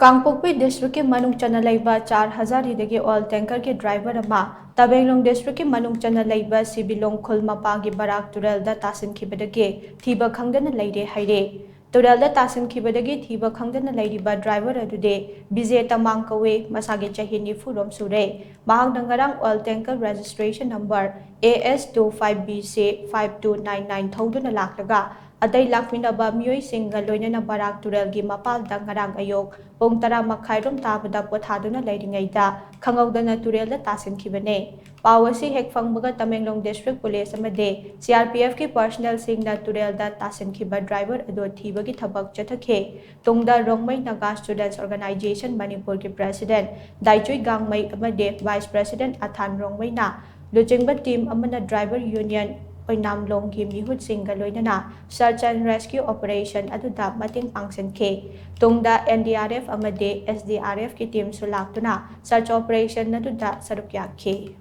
Kangpokpi District Ki manung channa leiba Charhajari dagi oil tanker ki driver ama Tamenglong District Ki manung channa leiba Sibilong khul mapa ki Barak Turel da Tasinkhibadagi Thiba Khangdana Leire haire. Turel da Tasinkhibadagi Thiba Khangdana Leire driver adude bize tamang kawe masagi chahi nifurom sure. Mahang dangarang oil tanker registration number AS25BC 5299 thauduna laklaga Aday lakminaba miyoy singa loinana Barak Turel gi mapal dangarang ayok pong tara makhairom tabada pothaduna leiringayda khangawdana Turel da tasinkhibane. Pawasi hek fangbaga Tamenglong District Police amade CRPF ki personnel singna Turel da tasinkhibad driver ado thiba gi thabak chathakhe. Tungda Rongmai Naga Students Organization Manipur ki President Daichui Gangmai amade Vice President Athan Rongmai na Lujingba team amana driver union Tamenglong ki mihut singa loinana search and rescue operation aduda mating pangsenkhe tungda NDRF amade SDRF ki team sulaktuna search operation aduda saruk yakhe.